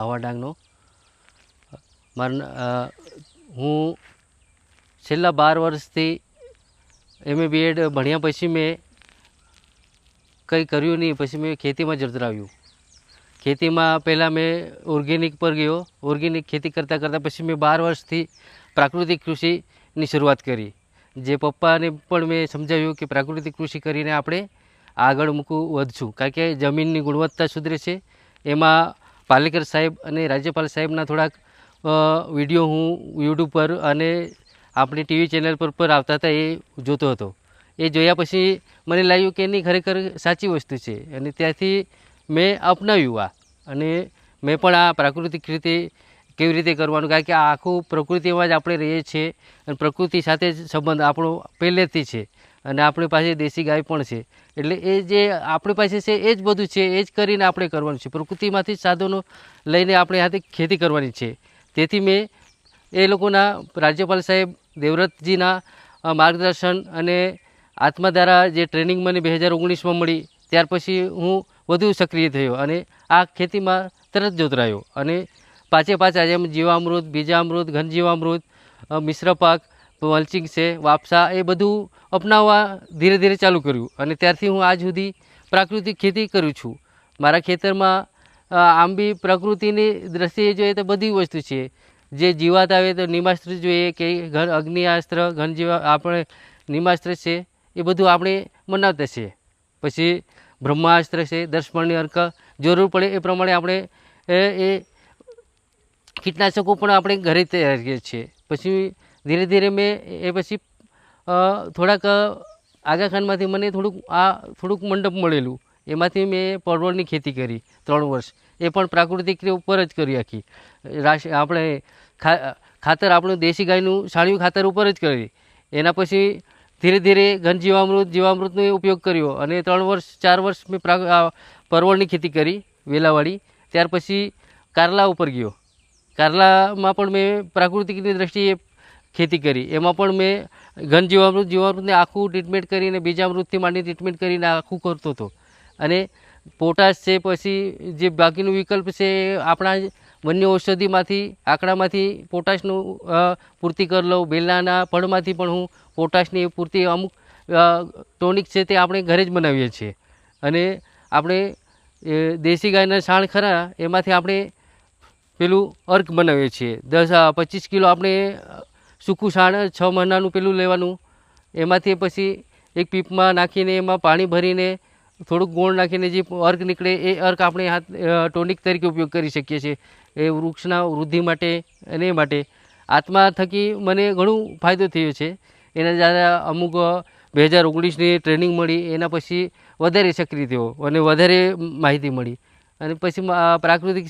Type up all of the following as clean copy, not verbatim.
આવા ડાંગનો હું છેલ્લા 12 વર્ષથી MA BEd ભણ્યા પછી મેં કંઈ કર્યું નહીં. પછી મેં ખેતીમાં જતરાવ્યું. ખેતીમાં પહેલાં મેં ઓર્ગેનિક પર ગયો. ઓર્ગેનિક ખેતી કરતાં કરતાં પછી મેં 12 વર્ષથી પ્રાકૃતિક કૃષિની શરૂઆત કરી. જે પપ્પાને પણ મેં સમજાવ્યું કે પ્રાકૃતિક કૃષિ કરીને આપણે આગળ વધશું, કારણ કે જમીનની ગુણવત્તા સુધરે છે. એમાં પાલેકર સાહેબ અને રાજ્યપાલ સાહેબના થોડાક વિડીયો હું યુટ્યુબ પર અને આપણી ટીવી ચેનલ પર આવતા હતા, એ જોતો હતો. એ જોયા પછી મને લાગ્યું કે એની ખરેખર સાચી વસ્તુ છે, અને ત્યાંથી મેં અપનાવ્યું આ. અને મેં પણ આ પ્રાકૃતિક રીતે કેવી રીતે કરવાનું, કારણ કે આ આખું પ્રકૃતિમાં જ આપણે રહીએ છીએ અને પ્રકૃતિ સાથે જ સંબંધ આપણો પહેલેથી છે. અને આપણી પાસે દેશી ગાય પણ છે, એટલે એ જે આપણી પાસે છે એ જ બધું છે, એ જ કરીને આપણે કરવાનું છે. પ્રકૃતિમાંથી જ સાધનો લઈને આપણે હાથે ખેતી કરવાની છે. તેથી મેં એ લોકોના રાજ્યપાલ સાહેબ દેવવ્રતજીના માર્ગદર્શન અને આત્મા દ્વારા જે ટ્રેનિંગ મને 2019માં મળી, ત્યાર પછી હું વધુ સક્રિય થયો અને આ ખેતીમાં તરત જોતરાયો. અને પાછા જેમ જીવામૃત, બીજામૃત, ઘનજીવામૃત, મિશ્ર પાક, મલ્ચિંગ છે, વાપસા, એ બધું અપનાવવા ધીરે ધીરે ચાલુ કર્યું. અને ત્યારથી હું આજ સુધી પ્રાકૃતિક ખેતી કરું છું. મારા ખેતરમાં આમ બી પ્રકૃતિની દ્રષ્ટિએ જોઈએ તો બધી વસ્તુ છે. જે જીવાત આવે તો નિમાસ્ત્ર જોઈએ કે અગ્નિયાસ્ત્ર, આપણે નિમાસ્ત્ર છે, એ બધું આપણે મનાવતા છે. પછી બ્રહ્માસ્ત્ર છે, 10 મણની અર્ક, જરૂર પડે એ પ્રમાણે આપણે એ કીટનાશકો પણ આપણે ઘરે તૈયાર કરીએ છીએ. પછી ધીરે ધીરે મેં એ પછી થોડાક આગાખાનમાંથી મને થોડુંક મંડપ મળેલું, એમાંથી મેં પરવળની ખેતી કરી 3 વર્ષ. એ પણ પ્રાકૃતિક ઉપર જ કરી આખી. આપણે ખાતર આપણું દેશી ગાયનું છાણિયું ખાતર ઉપર જ કરી. એના પછી ધીરે ધીરે જીવામૃતનો ઉપયોગ કર્યો અને 4 વર્ષ મેં પરવળની ખેતી કરી વેલાવાળી. ત્યાર પછી કારલા ઉપર ગયો. કારલામાં પણ મેં પ્રાકૃતિકની દ્રષ્ટિએ ખેતી કરી. એમાં પણ મેં જીવામૃતને આખું ટ્રીટમેન્ટ કરીને, બીજામૃતથી માંડી ટ્રીટમેન્ટ કરીને આખું કરતો હતો. અને પોટાશ છે, પછી જે બાકીનું વિકલ્પ છે આપણા વન્ય ઔષધિમાંથી, આંકડામાંથી પોટાશનું પૂર્તિ કરી લઉં. બેલાના ફળમાંથી પણ હું પોટાશની પૂર્તિ, અમુક ટોનિક છે તે આપણે ઘરે જ બનાવીએ છીએ. અને આપણે દેશી ગાયના છાણ ખરા, એમાંથી આપણે પેલું અર્ક બનાવીએ છીએ. 10-25 કિલો આપણે સૂકું છાણ 6 મહિનાનું પેલું લેવાનું. એમાંથી પછી એક પીપમાં નાખીને એમાં પાણી ભરીને થોડુંક ગોળ નાખીને જે અર્ક નીકળે એ અર્ક આપણે ટોનિક તરીકે ઉપયોગ કરી શકીએ છીએ. એ વૃક્ષના વૃદ્ધિ માટે અને એ માટે આત્મા થકી મને ઘણું ફાયદો થયો છે. એના દ્વારા અમુક 2019ની ટ્રેનિંગ મળી, એના પછી વધારે સક્રિય થયો અને વધારે માહિતી મળી. અને પછી પ્રાકૃતિક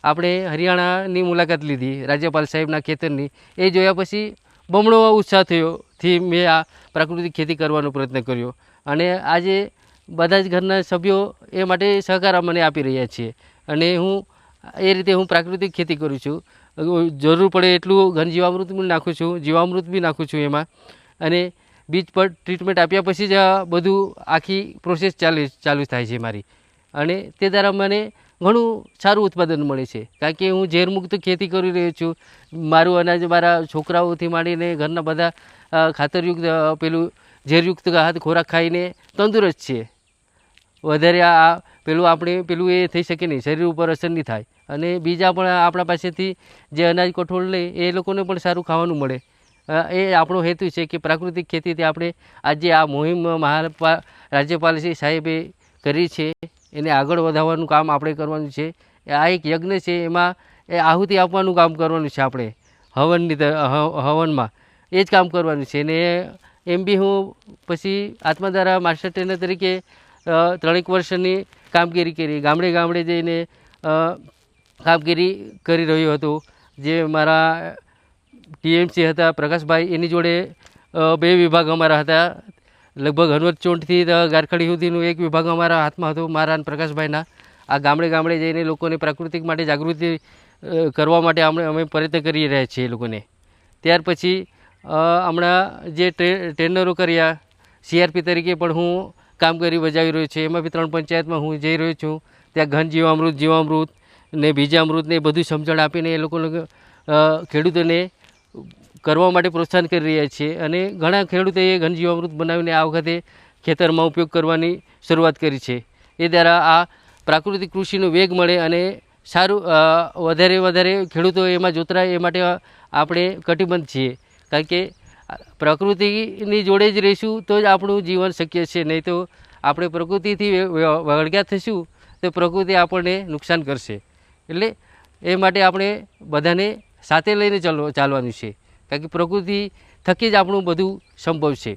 આપણે હરિયાણાની મુલાકાત લીધી, રાજ્યપાલ સાહેબના ખેતરની. એ જોયા પછી બમણો ઉત્સાહ થયોથી મેં આ પ્રાકૃતિક ખેતી કરવાનો પ્રયત્ન કર્યો. અને આજે બધા જ ઘરના સભ્યો એ માટે સહકાર મને આપી રહ્યા છીએ. અને એ રીતે હું પ્રાકૃતિક ખેતી કરું છું. જરૂર પડે એટલું ઘનજીવામૃત બી નાખું છું, જીવામૃત બી નાખું છું એમાં. અને બીજ પર ટ્રીટમેન્ટ આપ્યા પછી જ બધું આખી પ્રોસેસ ચાલુ થાય છે મારી. અને તે દ્વારા મને ઘણું સારું ઉત્પાદન મળે છે, કારણ કે હું ઝેરમુક્ત ખેતી કરી રહ્યો છું. મારું અનાજ મારા છોકરાઓથી માંડીને ઘરના બધા ખાતરયુક્ત પેલું ઝેરયુક્ત ખોરાક ખાઈને તંદુરસ્ત છે. વધારે આપણે પેલું એ થઈ શકે નહીં, શરીર ઉપર અસર નહીં થાય. અને બીજા પણ આપણા પાસેથી જે અનાજ કઠોળ લે એ લોકોને પણ સારું ખાવાનું મળે. એ આપણો હેતુ છે કે પ્રાકૃતિક ખેતીથી આપણે આજે આ મુહિમ રાજ્યપાલ શ્રી સાહેબે કરી છે, એને આગળ વધારવાનું કામ આપણે કરવાનું છે. આ એક યજ્ઞ છે, એમાં એ આહુતિ આપવાનું કામ કરવાનું છે. આપણે હવનમાં એ જ કામ કરવાનું છે. ને એમ બી હું પછી આત્મા દ્વારા માસ્ટર ટ્રેનર તરીકે 3 વર્ષની કામગીરી કરી. ગામડે જઈને કામગીરી કરી રહ્યો હતો. જે મારા TMC હતા પ્રકાશભાઈ, એની જોડે 2 વિભાગ અમારા હતા. લગભગ હનવરચોંટથી ગારખડી સુધીનું એક વિભાગ અમારા હાથમાં હતો, મારા અને પ્રકાશભાઈના. આ ગામડે જઈને લોકોને પ્રાકૃતિક માટે જાગૃતિ કરવા માટે અમે પ્રયત્ન કરી રહ્યા છીએ એ લોકોને. ત્યાર પછી હમણાં જે ટ્રેનરો કર્યા, CRP તરીકે પણ હું કામગીરી બજાવી રહ્યો છું. એમાં બી 3 પંચાયતમાં હું જઈ રહ્યો છું. ત્યાં ઘન જીવામૃત, ને બીજામૃત ને એ બધું સમજણ આપીને એ લોકોને ખેડૂતોને કરવા માટે પ્રોત્સાહન કરી રહ્યા છીએ. અને ઘણા ખેડૂતોએ ઘનજીવામૃત બનાવીને આ વખતે ખેતરમાં ઉપયોગ કરવાની શરૂઆત કરી છે. એ દ્વારા આ પ્રાકૃતિક કૃષિનો વેગ મળે અને સારું વધારે ખેડૂતો એમાં જોતરાય એ માટે આપણે કટિબદ્ધ છીએ. કારણ કે પ્રકૃતિની જોડે જ રહીશું તો જ આપણું જીવન શક્ય છે. નહીં તો આપણે પ્રકૃતિથી વળગ્યા થઈશું તો પ્રકૃતિ આપણને નુકસાન કરશે. એટલે એ માટે આપણે બધાને સાથે લઈને ચાલવાનું છે. કારણ કે પ્રકૃતિ થકી જ આપણું બધું સંભવ છે.